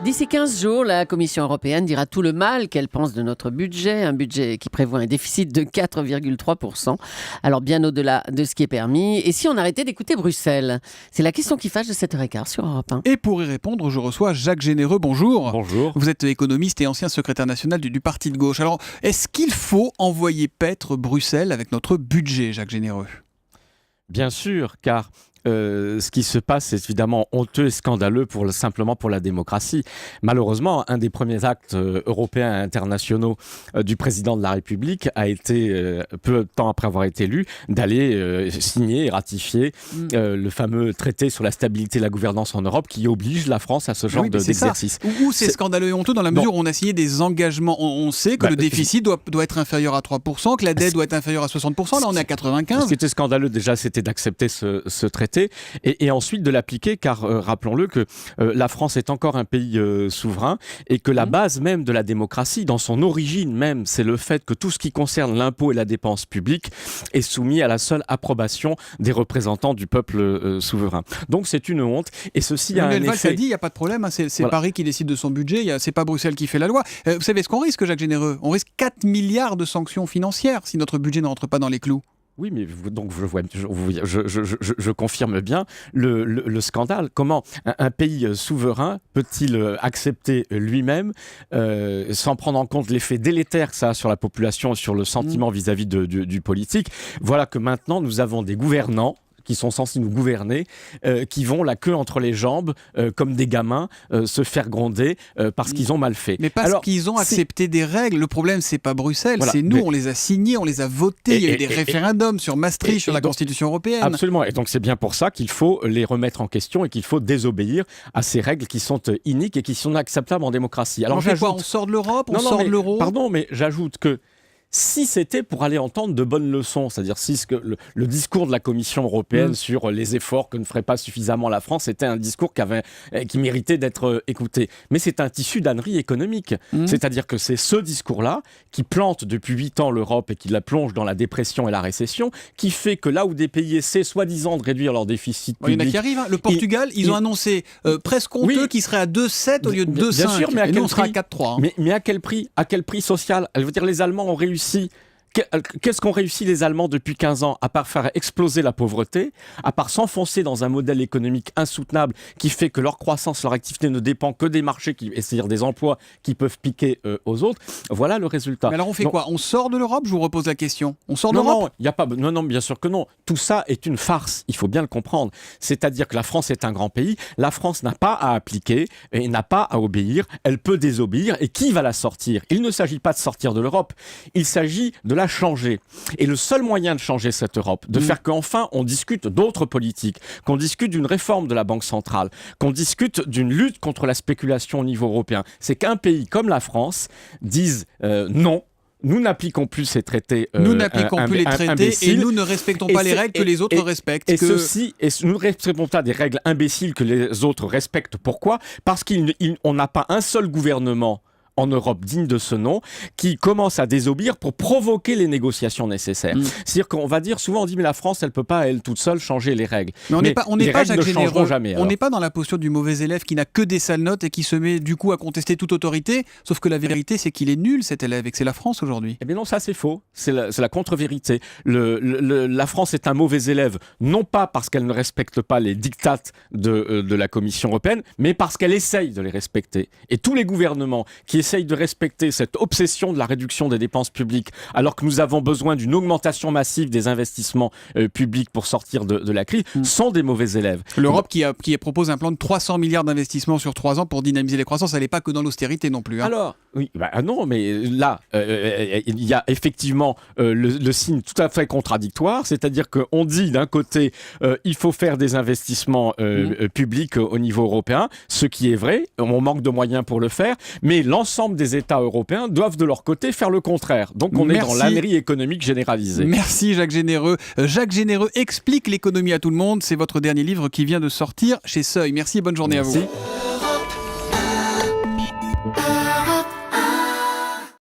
D'ici 15 jours, la Commission européenne dira tout le mal qu'elle pense de notre budget, un budget qui prévoit un déficit de 4,3%, alors bien au-delà de ce qui est permis. Et si on arrêtait d'écouter Bruxelles? C'est la question qui fâche de 7h15 sur Europe 1. Et pour y répondre, je reçois Jacques Généreux. Bonjour. Bonjour. Vous êtes économiste et ancien secrétaire national du Parti de gauche. Alors, est-ce qu'il faut envoyer paître Bruxelles avec notre budget, Jacques Généreux ? Bien sûr, car ce qui se passe est évidemment honteux et scandaleux simplement pour la démocratie. Malheureusement, un des premiers actes européens et internationaux du président de la République a été, peu de temps après avoir été élu, d'aller signer et ratifier le fameux traité sur la stabilité et la gouvernance en Europe qui oblige la France à ce genre d'exercice. Ou c'est scandaleux et honteux dans la mesure où on a signé des engagements. On sait que le déficit doit être inférieur à 3%, que la dette doit être inférieure à 60%. Là, on est à 95%. Ce qui était scandaleux déjà, c'était d'accepter ce traité. Et ensuite de l'appliquer, car rappelons-le que la France est encore un pays souverain et que la base même de la démocratie, dans son origine même, c'est le fait que tout ce qui concerne l'impôt et la dépense publique est soumis à la seule approbation des représentants du peuple souverain. Donc c'est une honte et ceci a un effet... a dit, il n'y a pas de problème, hein, c'est voilà. Paris qui décide de son budget, c'est pas Bruxelles qui fait la loi. Vous savez ce qu'on risque, Jacques Généreux ? On risque 4 milliards de sanctions financières si notre budget ne rentre pas dans les clous. Oui, mais donc je confirme bien le scandale. Comment un pays souverain peut-il accepter lui-même, sans prendre en compte l'effet délétère que ça a sur la population et sur le sentiment vis-à-vis du politique ? Voilà que maintenant nous avons des gouvernants qui sont censés nous gouverner, qui vont la queue entre les jambes, comme des gamins, se faire gronder parce qu'ils ont mal fait. Mais parce qu'ils ont accepté des règles. Le problème, c'est pas Bruxelles, c'est nous, on les a signés, on les a votés, il y a eu des référendums sur Maastricht, sur la Constitution européenne. Absolument, et donc c'est bien pour ça qu'il faut les remettre en question et qu'il faut désobéir à ces règles qui sont iniques et qui sont inacceptables en démocratie. Alors on sort de l'Europe, on sort de l'euro ? Pardon, mais j'ajoute que si c'était pour aller entendre de bonnes leçons, c'est-à-dire si le discours de la Commission européenne sur les efforts que ne ferait pas suffisamment la France était un discours qui méritait d'être écouté. Mais c'est un tissu d'ânerie économique. C'est-à-dire que c'est ce discours-là qui plante depuis 8 ans l'Europe et qui la plonge dans la dépression et la récession, qui fait que là où des pays essaient soi-disant de réduire leur déficit public... Il y en a qui arrivent. Hein. Le Portugal, ils ont annoncé presque honteux qu'ils seraient à 2,7 au lieu de 2,5. Bien sûr, mais à quel on sera à prix ? 4,3. Hein. Mais à quel prix ? À quel prix social ? Elle veut dire les Allemands ont réussi. Qu'est-ce qu'ont réussi les Allemands depuis 15 ans, à part faire exploser la pauvreté, à part s'enfoncer dans un modèle économique insoutenable qui fait que leur croissance, leur activité ne dépend que des marchés, c'est-à-dire des emplois qui peuvent piquer aux autres. Voilà le résultat. Mais alors on fait quoi ? On sort de l'Europe ? Je vous repose la question. On sort de l'Europe ? Non, bien sûr que non. Tout ça est une farce, il faut bien le comprendre. C'est-à-dire que la France est un grand pays, la France n'a pas à appliquer et n'a pas à obéir, elle peut désobéir. Et qui va la sortir ? Il ne s'agit pas de sortir de l'Europe, il s'agit de la changer. Et le seul moyen de changer cette Europe, de faire qu'enfin on discute d'autres politiques, qu'on discute d'une réforme de la Banque centrale, qu'on discute d'une lutte contre la spéculation au niveau européen, c'est qu'un pays comme la France dise non. Nous n'appliquons plus ces traités. Nous n'appliquons plus les traités imbéciles, et nous ne respectons pas les règles que les autres respectent. Et nous ne respectons pas des règles imbéciles que les autres respectent. Pourquoi ? Parce qu'on n'a pas un seul gouvernement en Europe digne de ce nom, qui commence à désobéir pour provoquer les négociations nécessaires. C'est-à-dire qu'on va dire, souvent on dit, mais la France, elle ne peut pas, elle toute seule, changer les règles. Mais on n'est pas Jacques Généreux. Jamais, on n'est pas dans la posture du mauvais élève qui n'a que des sales notes et qui se met du coup à contester toute autorité, sauf que la vérité, c'est qu'il est nul cet élève et que c'est la France aujourd'hui. Eh bien non, ça c'est faux. C'est la contre-vérité. La France est un mauvais élève, non pas parce qu'elle ne respecte pas les dictates de la Commission européenne, mais parce qu'elle essaye de les respecter. Et tous les gouvernements qui essaye de respecter cette obsession de la réduction des dépenses publiques, alors que nous avons besoin d'une augmentation massive des investissements publics pour sortir de la crise, sont des mauvais élèves. L'Europe qui propose un plan de 300 milliards d'investissements sur 3 ans pour dynamiser les croissances, elle n'est pas que dans l'austérité non plus. Hein. Alors, oui, non, mais là, il y a effectivement le signe tout à fait contradictoire, c'est-à-dire qu'on dit d'un côté, il faut faire des investissements publics au niveau européen, ce qui est vrai, on manque de moyens pour le faire, mais l'ensemble des États européens doivent de leur côté faire le contraire. Donc on est dans l'ânerie économique généralisée. Merci Jacques Généreux. Jacques Généreux explique l'économie à tout le monde. C'est votre dernier livre qui vient de sortir chez Seuil. Merci et bonne journée à vous.